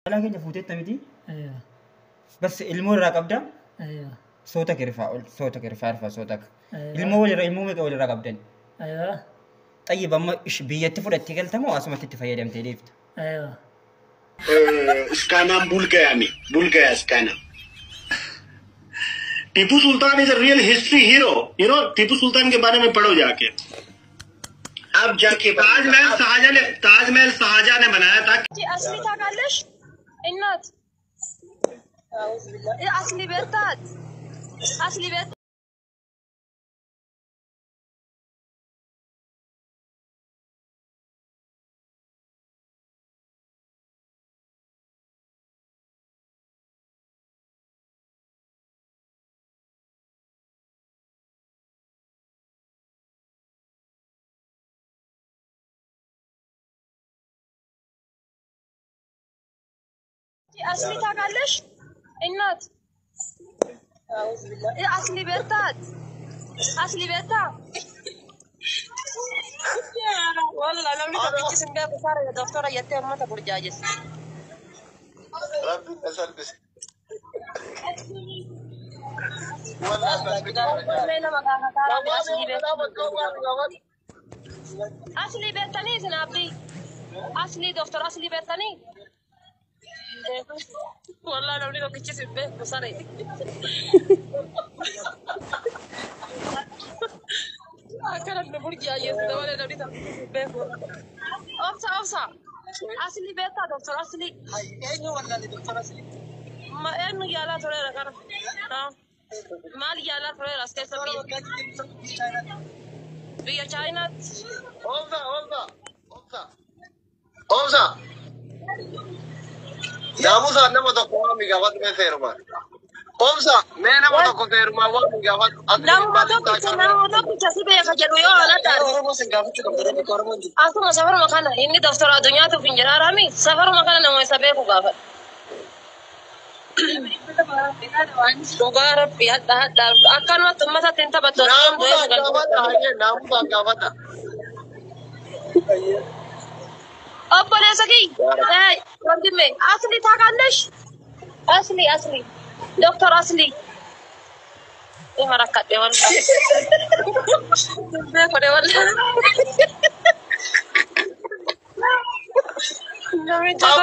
لكن جفوتي تمدي ايوه بس المور راقبدا ايوه صوتك يرفع صوتك يرفع صوتك ايوه المور ولا راقبدن ايوه طيب اما ايش بيتفر اتقلت مو اسمع تتفيد ام تليفت ايوه اسكانا بولكا يعني بولكا اسكانا Tipu Sultan is a real history hero you know Tipu Sultan के बारे में पढ़ो जाके अब जाके ताजमहल शाहजहां ने बनाया था असली था قالش النات اعوذ بالله اصلي بيتات اصلي بيت اصلي था قالش النات اعوذ بالله اصلي بيتات اصلي بيتا والله لو نقدر الجسم ده صار يا دكتوره يتم متى برجاجس ربي اسلبس اصلي بيتاني سنابدي اصلي دكتور اصلي بيتاني والله لو نقدر الجسم ده صار كانت برجاجس ده ولا لو نقدر أوسع أصلي بيتا دكتور أصلي ايه ولا دكتور اصلي ما إنه يلا ترى كان ما لي يلا ترى أسكت بيا China اوزا يا موسى نما تقوم ميغاوات में फेरमा اوزا मैं नमा तो फेरमा वो ميغاوات نما तो कुछ ऐसी बेगा जरूर यो आना था aku mau safar makanan ini daftar adunya tuh pinjara rami safar makanan yang mau sabar aku gafat Sugar pihak dah akan waktu masa tinta betul नाम गवात अब बोले सकी वर्दी में असली था कांदश असली डॉक्टर असली ये मरकत दे वाला देखो दे वाला अब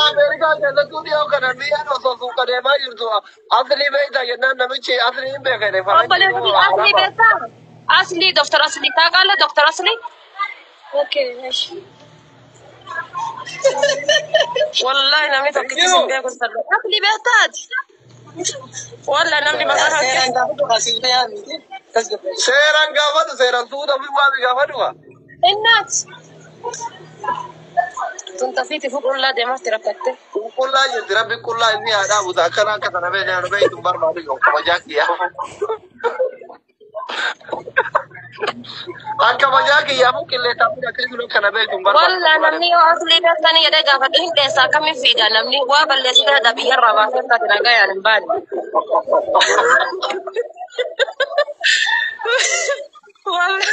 अमेरिका के स्टूडियो करने दिया तो सो करे भाई तो असली में ये ना नमी असली में करे अब बोले सकी असली बेटा असली डॉक्टर असली था काला डॉक्टर असली ओके والله نامي فكرت سنبيا كنت أكلي بيتات والله نامي ما كان سيران قافت سيران سودا في وادي قافتوا الناس كنت فيتي فوق الله دي ما تركت كل يدرب كل إني هذا وذاكرنا كنا بين أنا بين تمبر ما بيجوا كم جاك يا أنك ما جاك يا ممكن اللي تابع كذا كنا بين تمبر والله نامي أصلي بيتاني يدا قافت إنت ساكمي فيجا نامي وابل لسه هذا بيهرب عشان تكنا جاي عن بالي والله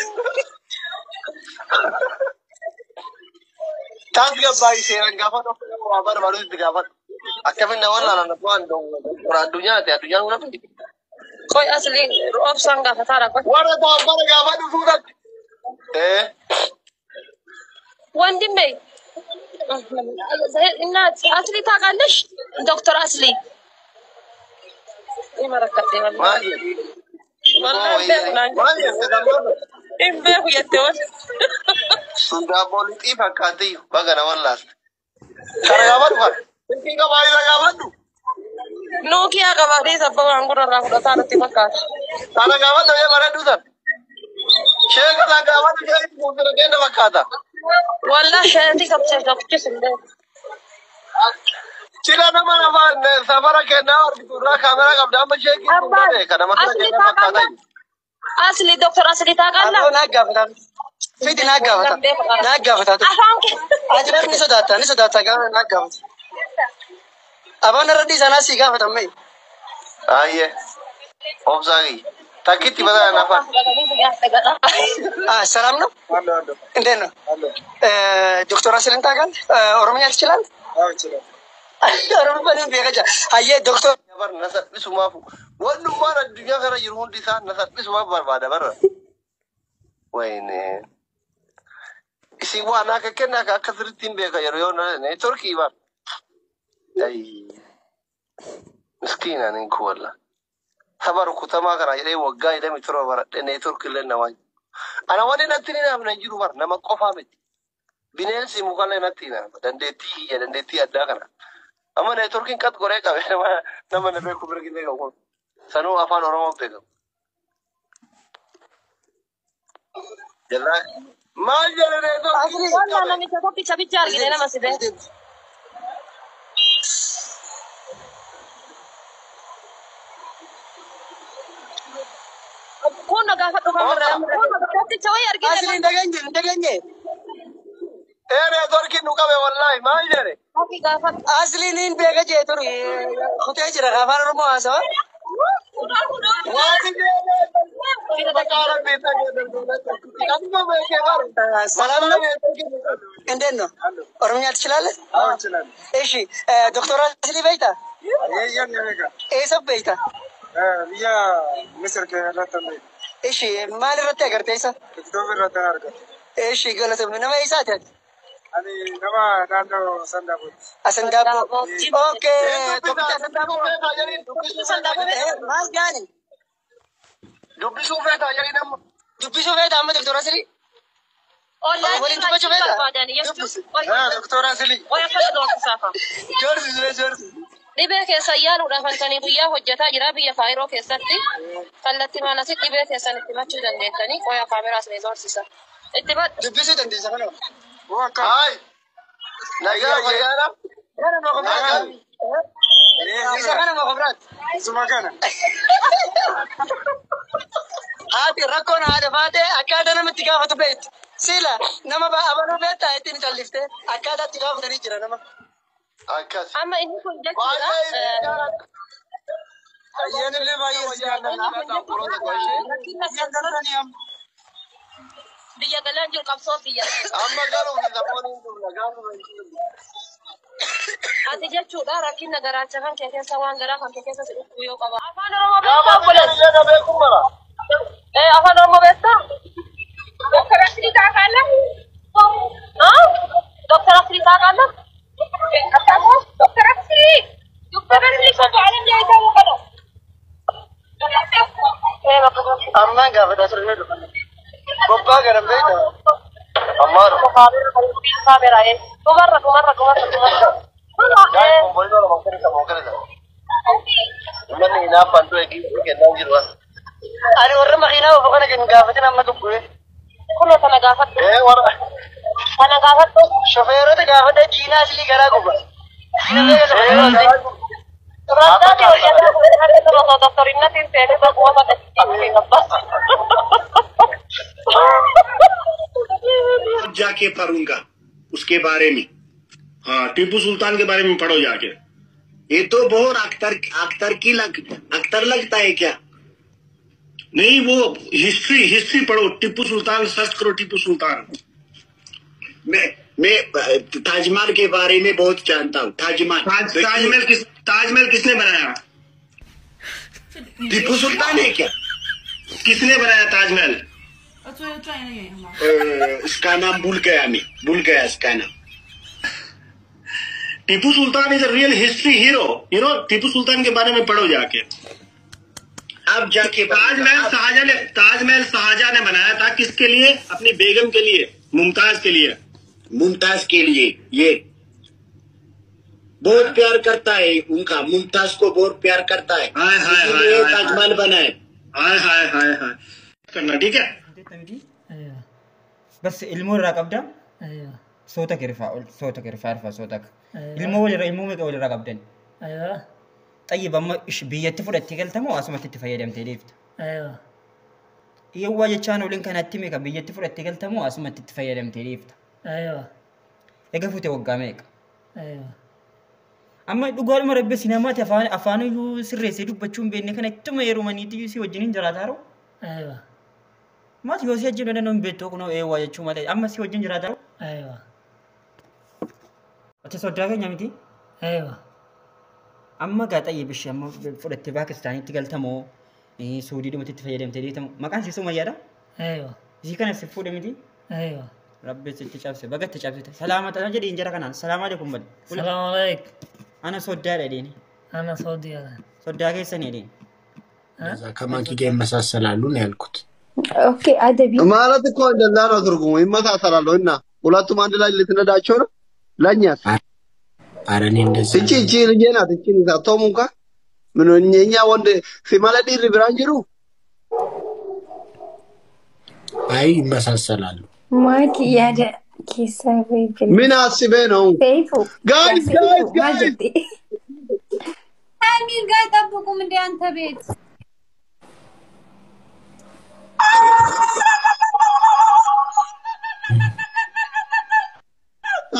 تاسع باي سيران قافت وابر baru digapat akhirnya nawar lah anak tuan dong orang dunia mana كوي أصلي رؤوف سانغا فتارة كوي warna tuh apa gapat tuh sudah وندي مي الناس أصلي تاقالش دكتور أصلي إيه مركب دي والله والله بيخو يتوان sudah politik fakati bagaimana wallah cara gapat bukan penting kembali gapat tuh نوكيا كبادي سبب anggur orang udah taruh di makan cara gapat tuh ya mana tuh شيء كذا gapat tuh jadi mungkin ada makada والله شهادتي كبتش سندي Cila nama safara kena orang turun kamera kam dah macam ni karena masalah kena makada أصلي دكتور أصلي تاقال لا ناقفة فيدي ناقفة أفهمك أجرب نسوداتا كمان ناقفة أبغى نردي زنا سيجا فتمي أيه أوبزاغي تكيتي بدأ نفر سلام نو إنتنا دكتور أصلي تاقال أورميا تشيلان Orang mana bekerja? Ayah doktor. Bar nasab semua fu. Waduh mana dunia kara jirun di sana nasab semua bar. Wah ini. Isi wana kena kasritin bekerja jero na Turki bar. Ay. Miskina nih kuala. Sabar kutama kara jadi wagga ida mitro bar. Ini Turki lena waj. Anak wanita nanti ni nama jiru bar. Nama kofa mit. Binen si muka lain nanti na. Dan deti ada kana. Ama na Turki kat gorek kami nama nabe kubur kita kau. Sanu apa orang mau pegang. Jalan. Mal jalan itu. Asli. Wala nami kata picha gini na masih deh. Kau nak apa tu kamu? Kau nak apa picha wayar gini? Asli dagange. Turki nuka be wallahi mal jalan. Tapi gafat. Asli nin bekerja Turki. Kau aja dah kafar rumah asal. Wajib dia. Kita bakaran beta gitu. Kamu mau bekerja? Salam lah. Endeno. Orangnya celale? Oh celale. Eshi, doktor asli beta? Iya mereka. Sab beta? Iya, Mesir ke rata me. Eshi, mana rata kerja isa? Doktor rata harga. Eshi, kalau tu nama isa tu? Ani nama Nando Sandabu. Sandabu. Okay. Doktor Sandabu. Sandabu. Mas gani? Dubbi sufet aja ni nama. Dubbi sufet ama doktor asli. Oh ya. Boleh dubbi sufet? Doktor asli. Oh ya kalau doktor safa. Jordi. Dhibee keessa yaaluudhaaf halkanii guyyaa hojjetaa jira biyya Kaayiroo keessatti. Kallattii maanasi dhibee keessan itti himachuu dandeessanii qoya kaameraas ni doorsisa. Itti badhu. Dubbisuu dandeessa kana. Hai. Nagaa fayyaadha. Kana ma qofraat. Isa kana ma qofraat. Isuma kana. Haati rakkoon haadha faate akkaataa namatti gaafatu beektu. Sila nama abaluu beektaa ittiin callifte akkaataa itti gaafatanii jira nama. Akkas. Amma inni kun jechuudha. Ayyaanillee baay'ee siyaasa. Biyya galaan jiru qabsoo biyya. Amma garuu namoonni Ati jechuudha rakkina garaacha kan kee keessa waan garaa kan kee keessa si dhukku yoo qaba. Afaan Oromoo beektaa? Afaan Oromoo beektaa? Doktor Asli Kaakaala? Doktor Asli Kaakaala? Doktor Asli Kaakaala jedhamu kana. amma gaafata sirrii dhufa. Bobbaa garan beekta. Ammaadha. Kamera Kumarra. Uummanni hinaaffaan du'e kennaa jiru. Ani warra makiinaa ofu kana kan gaafatin amma tuqqee. Kuno sana gaafadhu. Sana gaafadhu. Shofeerota gaafadha Chiinaa silii garaa guba. Rakkate hojjetaa harka sama doktorinnatiin seenee bakuma badhachiisu qabbas. जाके पढ़ूंगा उसके बारे में। हाँ, टीपू सुल्तान के बारे में पढ़ो जाके। ये तो बहुत अख्तर लगता है क्या? नहीं, वो हिस्ट्री पढ़ो। टीपू सुल्तान सर्च करो, टीपू सुल्तान। मैं ताजमहल के बारे में बहुत जानता हूँ। ताजमहल किसने बनाया? टीपू सुल्तान है क्या? किसने बनाया ताजमहल? इसका नाम भूल गया इसका नाम। Tipu Sultan is a real history hero. You know, Tipu Sultan के बारे में पढ़ो जाके। अब जाके ताजमहल शाहजहां ने बनाया था। किसके लिए? अपनी बेगम के लिए, मुमताज के लिए। ये बहुत प्यार करता है उनका, मुमताज को बहुत प्यार करता है। हाय ताजमहल बनाए। हाय करना ठीक है। بس المور راقبدا صوتك يرفع صوتك المومك ولا راقبدن ايوه طيب اما ايش بيتفرت تقلتمو اسمت تفيدم تليفت ايوه يوا يچانو لين كانت تيمك بيتفرت تقلتمو اسمت تفيدم تليفت ايوه يقفوت وقامك ايوه اما دوغال مربي سينمات افانو يو سرسي دبچون بين كان تم يرومانيتي سي وجنين جراتارو ايوه ما تيوسي اجينو دنو بيتو كنو ايوا يچو مالي اما سي وجن جراتارو ايوه اتصدقك نيامتي ايوه أما قاعد أي بشيء أما فرت باكستاني تقول تمو سعودي دم تتفيدم تدي تمو ما كان سيسو ما يرى ايوه زي كان سفود مدي ايوه ربي تجابسه بقى تجابسه سلامة أنا جدي إنجرا كنان السلام عليكم بل السلام عليكم أنا صدّار أديني انا سعودي انا صدّار كيسني أدين كمان كي جاي مسلسل علون يالكوت اوكي ادبي ማለት እኮ እንደዛ ነው ትርጉሙ ይመሳሰላሉ እና ሁለቱም አንድ ላይ ልትነዳቸው ነው ለኛስ አረኔ እንደዚህ እቺ ልጄ ናት እቺ ታቶም እንኳን ምን እኛ ወንድ ሲማለዲ ሪብራንጅሩ አይ ይመሳሰላሉ ማይክ ያደ ኪሳቤ ግን ምን አስቤ ነው ሰይፉ ጋይስ አሚር ጋር ጠብቁም እንደ አንተ ቤት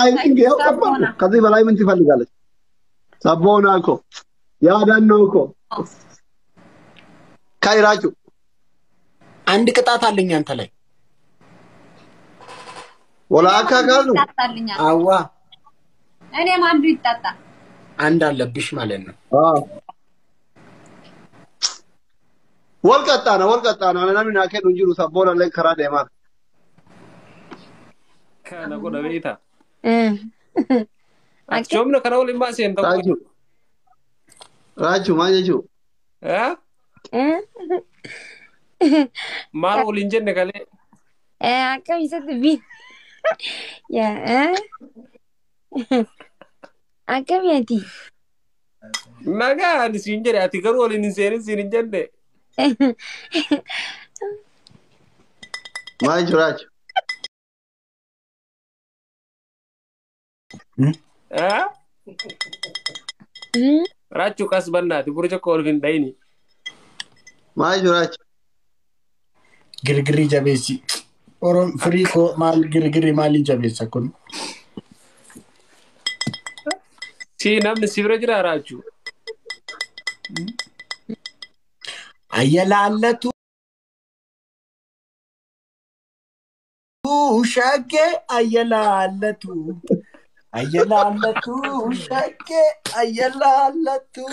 አይ እንግዲህ ከዚህ በላይ ምን ትፈልጋለች ሳቦና እኮ ያዳን ነው እኮ ካይራችሁ አንድ ቅጣት አለኝ አንተ ላይ ወላካ ጋር ነው አዋ እኔም አንዱ ይጣጣ አንድ አለብሽ ማለት ነው ወልቀጣ ነው ለምን አከዱ እንጂ ሳቦና ላይ ከራ ደማ kana goda beita achomno kana wali ma sen to raju majeju mar wali jenne kale akam isa tubi ya akam yati naga ni sinjere ati garu wali ni sin jenne majeju raju Rachu kas bannati burja kolfin dayni majeju raju girgiri jabesi oron free ko mal girgiri mali jabesa kun si namni sibra jira rachu ayalallatu shake ayalallatu shake ayalallatu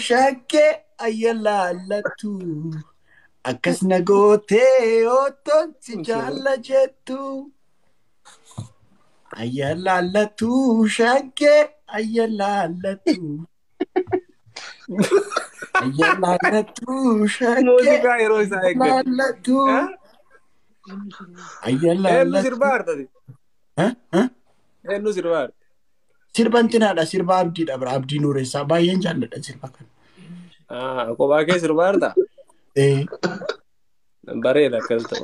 shake ayalallatu akas nagote oton si jalla jettu ayalallatu shake ayalallatu shake musica hero isa ayalallatu ayalallatu sirbar tadi nu sirbar sirbantina da sirba abdi da abdi nure sa bayen jalla da sirba kan ko ba ke sirbar da bare da kalto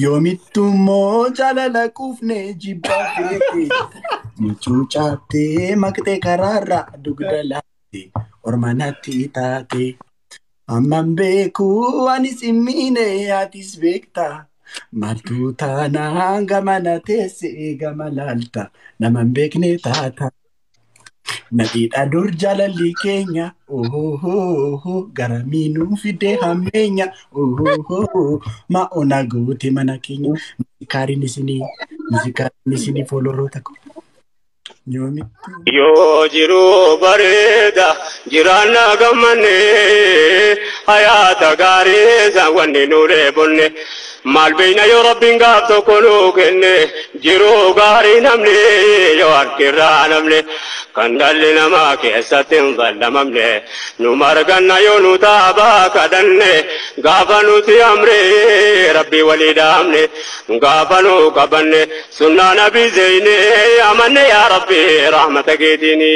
yomittu mo jalala kufne jibbate muchuchate makte karara dugdalate ormanati tate amambe ku anis imine atis bekta matuta na gamanate se gamalalta namambekne tata nadida dur jalali kenya garaminu fide hamenya ma onaguti mana kenya kari nisini folorota ko yo jiru bareda jirana gamane hayata gari zawani nure bonne mal beina yo rabbin gab to kolu kenne jiru gari namne yo arkira namne kandalli nama kesatin ballamamne nu marganna yo nu taba kadanne gafanu ti amre rabbi walidamne gafanu kabanne sunna nabi zaine amanne ya rabbi rahmatak dini